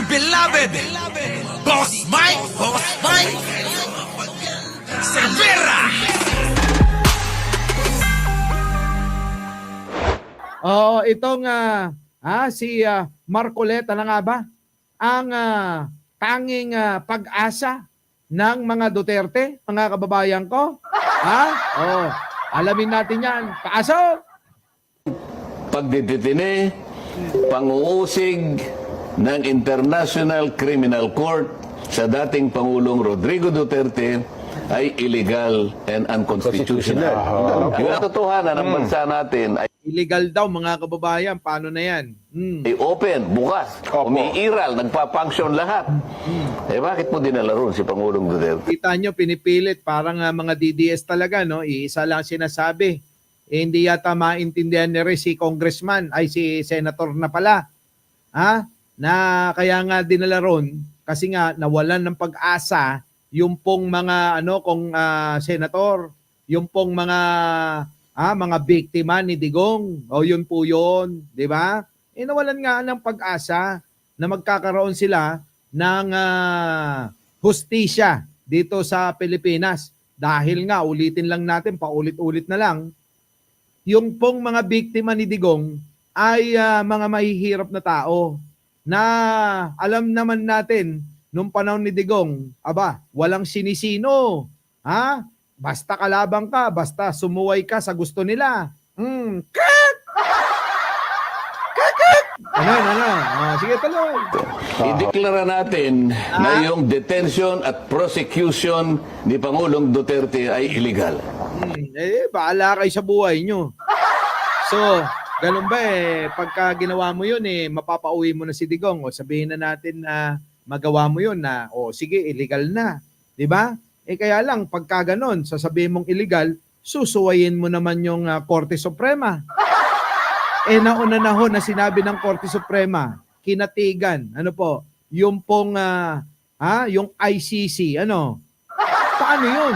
beloved Boss Mike Cervera. Oo, itong si Marcoleta na nga ba ang tanging pag-asa ng mga Duterte, mga kababayan ko? Oh, alamin natin yan. Pasok! Pagdiditine, panguusig ng International Criminal Court sa dating Pangulong Rodrigo Duterte ay illegal and unconstitutional. Ang katotohanan ng bansa natin ay Illegal daw, mga kababayan. Paano na yan? open, bukas, umiiral, nagpa-function lahat. Eh bakit mo dinala ron si Pangulong Duterte? Kita nyo, pinipilit. Parang mga DDS talaga, no? Iisa lang sinasabi. Hindi yata maintindihan ni rin si congressman, ay si senator na pala. Na kaya nga dinala ron, kasi nga nawalan ng pag-asa yung pong mga senator, yung pong mga biktima ni Digong. O yun po yun, di ba? Nawalan nga ng pag-asa na magkakaroon sila ng hustisya dito sa Pilipinas. Dahil nga, ulitin lang natin, paulit-ulit na lang, yung pong mga biktima ni Digong ay mga mahihirap na tao na alam naman natin nung panahon ni Digong, walang sinisino. Basta kalabang ka, basta sumuway ka sa gusto nila. Kat! Ano? Sige, tuloy. Ideklara natin na yung detention at prosecution ni Pangulong Duterte ay illegal. Bahala kayo sa buhay nyo. So, ganun ba pagka ginawa mo yun mapapauwi mo na si Digong o sabihin na natin na magawa mo yun na sige, illegal na. 'Di ba? Kaya lang pagka ganon, sasabihin mong illegal, susuwayin mo naman yung Korte Suprema. Nauna na ho na sinabi ng Korte Suprema, kinatigan, yung pong yung ICC, paano yun?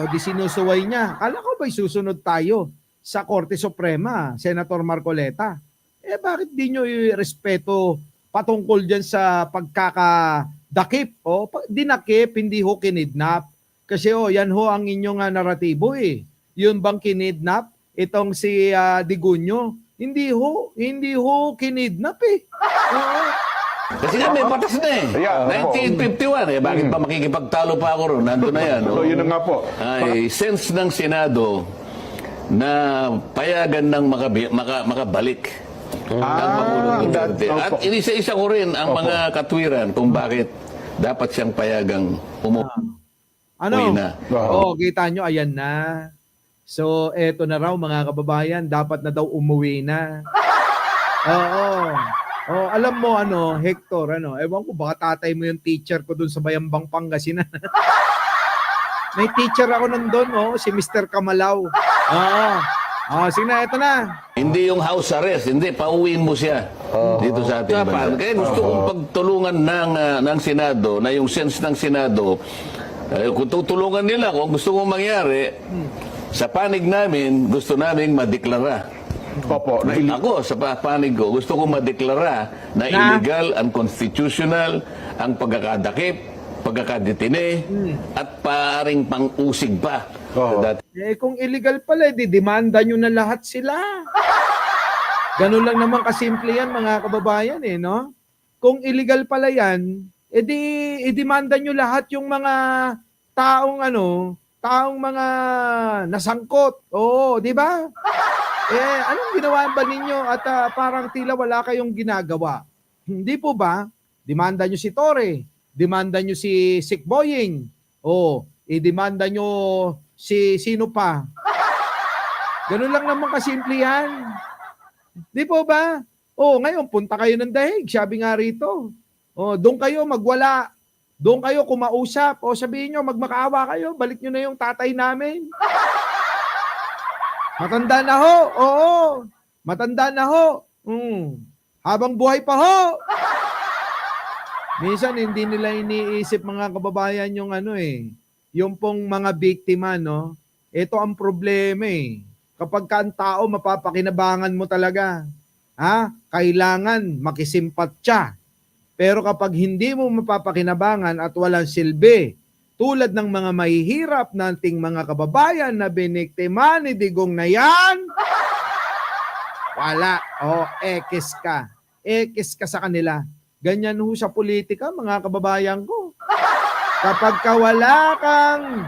O di sinusuway niya. Kala ko ba'y susunod tayo sa Korte Suprema, Senator Marcoleta? Bakit di nyo i-respeto patungkol dyan sa pagkakadakip? Dinakip, hindi ho kinidnap. Kasi yan ho ang inyong naratibo Yun bang kinidnap? Itong si Digunyo? Hindi ho kinidnap Kasi nga may batas na 1951 bakit ba makikipagtalo pa ako ron? Nandun na yan. Yun na nga po. Ay, sense ng Senado na payagan ng makabalik ang Pangulong Duterte. At inisa-isa ko rin ang mga katwiran kung bakit dapat siyang payagang umuwi na. Kita nyo, ayan na. So, eto na raw mga kababayan, dapat na daw umuwi na. Alam mo Hector, ewan ko baka tatay mo yung teacher ko dun sa Bayambang Pangasinan. May teacher ako nandun, si Mr. Kamalaw. Sige na, eto na. Hindi yung house arrest, hindi, pauwiin mo siya dito sa ating bansa. Kaya gusto kong pagtulungan ng Senado, na yung sense ng Senado, kung tutulungan nila, kung gusto kong mangyari, sa panig namin, gusto namin madeklara. Ako, sa panig ko, gusto kong madeklara na illegal, unconstitutional, ang pagkakadakip, pagkakadetine, at paring pang-usig pa. Kung illegal pala, demanda nyo na lahat sila. Ganun lang naman kasimple yan, mga kababayan, no? Kung illegal pala yan, i-demanda nyo lahat yung mga taong mga nasangkot. Di ba? Anong ginawa ba ninyo at parang tila wala kayong ginagawa? Hindi po ba? Demanda nyo si Torre, demanda nyo si Sick Boying, i-demanda nyo si sino pa. Ganun lang naman kasimple yan. Di po ba? Ngayon, punta kayo ng dahig. Sabi nga rito. Doon kayo magwala. Doon kayo kumausap. Sabihin nyo, magmakaawa kayo. Balik nyo na yung tatay namin. Matanda na ho. Matanda na ho. Habang buhay pa ho. Minsan, hindi nila iniisip mga kababayan yung yung pong mga biktima, Ito ang problema Kapag ka ang tao, mapapakinabangan mo talaga. Kailangan makisimpatya. Pero kapag hindi mo mapapakinabangan at walang silbi, tulad ng mga mahihirap nating mga kababayan na biniktima ni Digong na yan, wala. O, ekis ka. Ekis ka sa kanila. Ganyan ho sa politika, mga kababayan ko. Kapag ka wala kang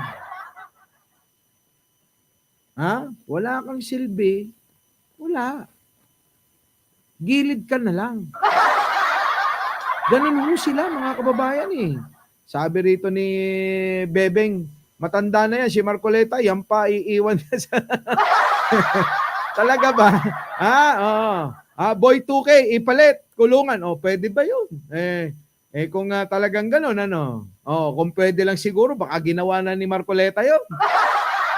wala kang silbi, wala. Gilid ka na lang. Ganun ho sila, mga kababayan eh. Sabi rito ni Bebeng, matanda na yan, si Marcoleta, yan pa iiwan niya sa... Talaga ba? Boy 2K, ipalit, kulungan. O, pwede ba yun? Kung talagang ganun, ano? Kung pwede lang siguro, baka ginawa na ni Marcoleta yun.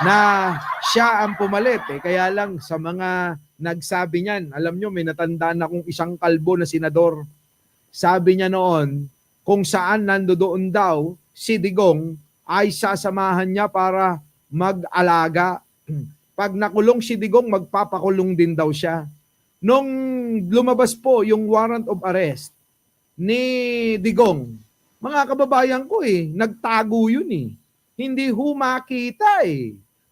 Na siya ang pumalit. Kaya lang sa mga nagsabi niyan, alam nyo, may natandaan akong isang kalbo na senador. Sabi niya noon, kung saan nandoon daw si Digong ay sasamahan niya para mag-alaga. Pag nakulong si Digong, magpapakulong din daw siya. Nung lumabas po yung warrant of arrest ni Digong, mga kababayan ko nagtago yun Hindi humakita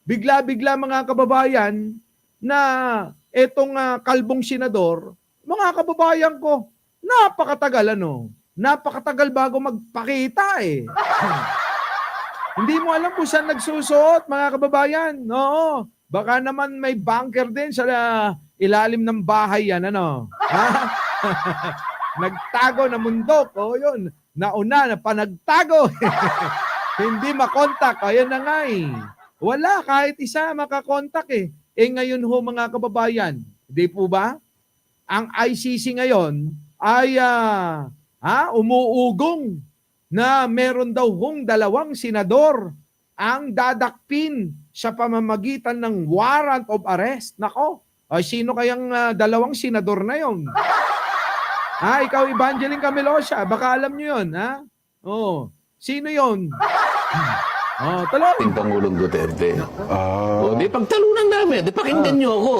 Bigla-bigla mga kababayan na etong kalbong senador, mga kababayan ko, napakatagal napakatagal bago magpakita Hindi mo alam kung saan nagsusuot, mga kababayan. Oo, baka naman may bunker din sa ilalim ng bahay yan, Nagtago na mundok, yun. Nauna na panagtago. Hindi makontak, ayan na nga Wala kahit isa makakontak ngayon ho mga kababayan, di po ba? Ang ICC ngayon ay umuugong na meron daw hong 2 senador ang dadakpin sa pamamagitan ng warrant of arrest. Nako, sino kayang 2 senador na yon? Ikaw Evangeline Camelosa, baka alam nyo yun, sino yon? Talon. Pangulong Duterte. Di pagtalunan namin, di pakinggan niyo ako.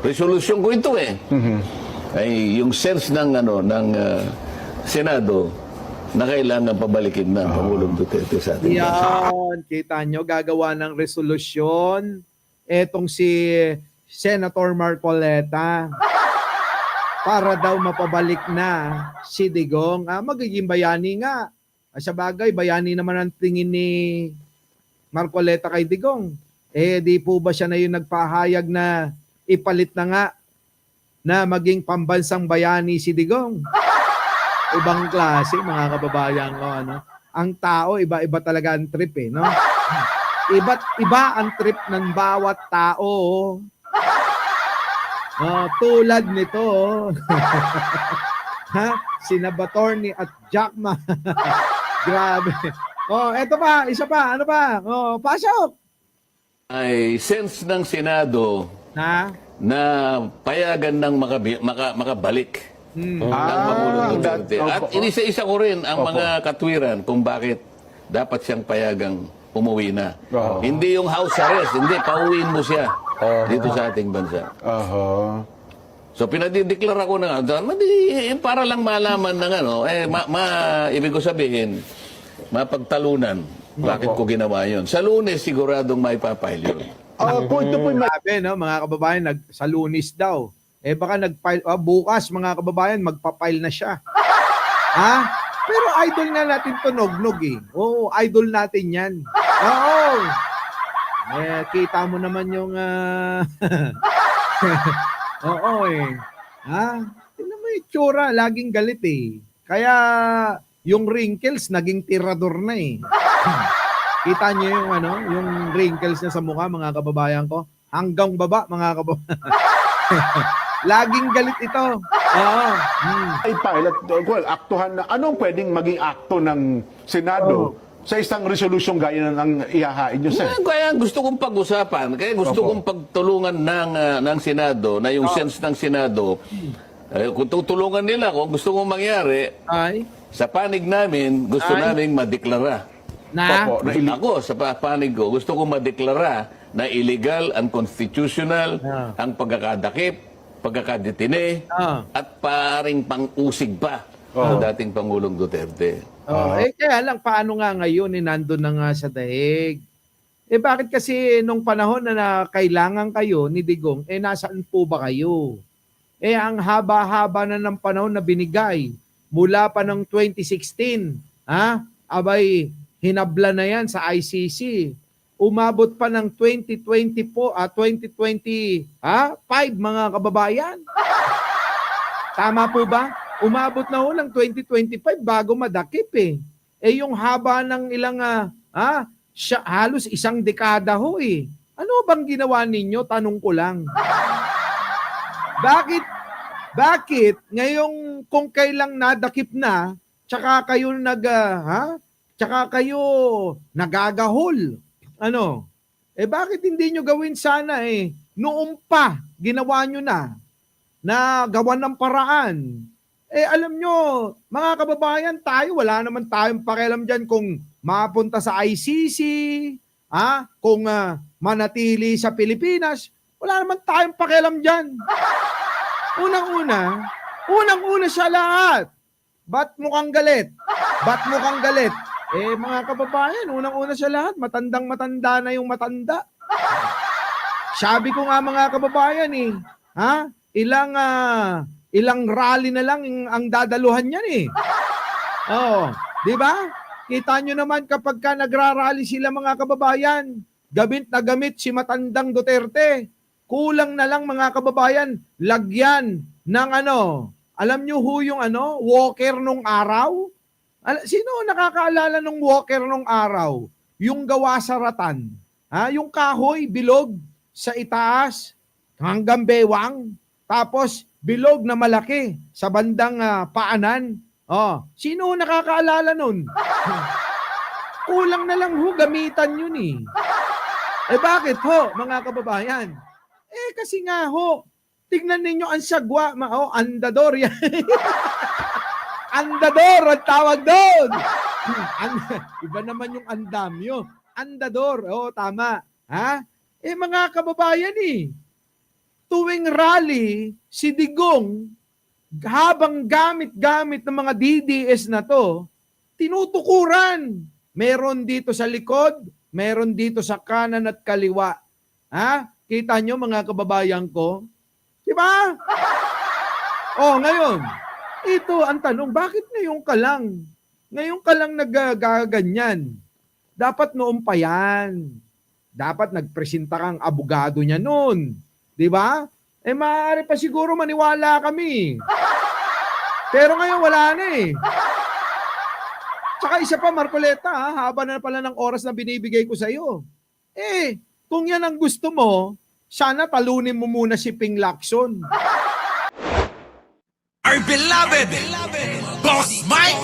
Resolusyon ko ito Ay yung sense ng Senado na kailangan pabalikin ng Pangulong Duterte sa ating bansa. Yan, kita nyo, gagawa ng resolusyon etong si Senator Marcoleta para daw mapabalik na si Digong. Magiging bayani nga. Sa bagay, bayani naman ang tingin ni Marcoleta kay Digong. Di po ba siya na yung nagpahayag na ipalit na nga na maging pambansang bayani si Digong? Ibang klase, mga kababayan ko, Ang tao, iba-iba talaga ang trip, no? Iba't iba ang trip ng bawat tao. Tulad nito, sina Batorni at Jackma. Grabe. Eto pa, isa pa, ano pa? Pasok. Ay sense ng Senado na payagan ng makabalik ng Pangulong Duterte. At inisa-isa ko rin ang mga katwiran kung bakit dapat siyang payagang umuwi na. Hindi yung house arrest, hindi, pauwiin mo siya dito sa ating bansa. So pinadideklara ko na nga, para lang malaman ng ibig ko sabihin, mapagtalunan. Bakit ko ginawa yun? Sa Lunes, siguradong may papile yun. Kung ito po sabi, mga kababayan, sa Lunes daw. Baka nag-file, bukas, mga kababayan, magpa-file na siya. Pero idol na natin to, Nognog Oo, idol natin yan. Oo. Kita mo naman yung... Oo tingnan mo yung tsura, laging galit Kaya yung wrinkles naging tirador na Kita niyo yung yung wrinkles na sa mukha, mga kababayan ko, hanggang baba, mga kababayan. Laging galit ito. Ay pilot, aktuhan na. Anong pwedeng maging akto ng Senado sa isang resolution gaya ng ihahain nyo, sir? Kaya gusto kong pag-usapan, kaya gusto kong pagtulungan ng Senado, na yung sense ng Senado, kung tutulungan nila, kung gusto kong mangyari, sa panig namin, gusto naming madeklara. Ako, sa panig ko, gusto kong madeklara na illegal, unconstitutional, ang pagkakadakip, pagkakadetine, at paring pang-usig pa ng dating Pangulong Duterte. Kaya lang, paano nga ngayon, nandun na nga sa daig? Bakit kasi nung panahon na kailangan kayo ni Digong, nasaan po ba kayo? Ang haba-haba na ng panahon na binigay mula pa ng 2016, abay, hinabla na yan sa ICC. Umabot pa ng 2025, mga kababayan. Tama po ba? Umabot na ho ng 2025 bago madakip eh. Yung haba ng ilang, halos isang dekada ho eh. Ano bang ginawa ninyo? Tanong ko lang. Bakit ngayong kung kailang nadakip na, tsaka kayo nagagahol? Ano? Bakit hindi nyo gawin sana noong pa ginawa nyo na gawan ng paraan? Alam nyo, mga kababayan, wala naman tayong pakialam dyan kung mapunta sa ICC, kung manatili sa Pilipinas, wala naman tayong pakialam dyan. Unang-una sa lahat, ba't mukhang galit? Mga kababayan, unang-una sa lahat, matandang-matanda na yung matanda. Sabi ko nga mga kababayan ilang rally na lang ang dadaluhan yan di ba? Kita nyo naman kapag ka nagrarally sila mga kababayan, gamit na gamit si matandang Duterte. Kulang na lang mga kababayan, lagyan ng alam nyo yung walker nung araw? Sino nakakaalala nung walker nung araw? Yung gawa sa ratan. Yung kahoy, bilog sa itaas, hanggang bewang. Tapos, bilog na malaki sa bandang paanan. Sino nakakaalala nun? Kulang na lang gamitan yun eh. Bakit mga kababayan? Kasi nga tignan ninyo ang sagwa, andador yan. Andador ang tawag doon. Iba naman yung andamyo. Andador, tama. Mga kababayan tuwing rally, si Digong, habang gamit-gamit ng mga DDS na to, tinutukuran. Meron dito sa likod, meron dito sa kanan at kaliwa. Kita nyo mga kababayan ko? Diba? Ngayon, ito ang tanong, bakit ngayon ka lang? Ngayon ka lang nagaganyan. Dapat noon pa yan. Dapat nagpresenta kang abogado niya noon. Di ba? Maaari pa siguro maniwala kami. Pero ngayon wala na Tsaka isa pa, Marcoleta, haba na pala ng oras na binibigay ko sa iyo. Kung yan ang gusto mo, sana talunin mo muna si Ping Lacson. Our beloved Boss Mike.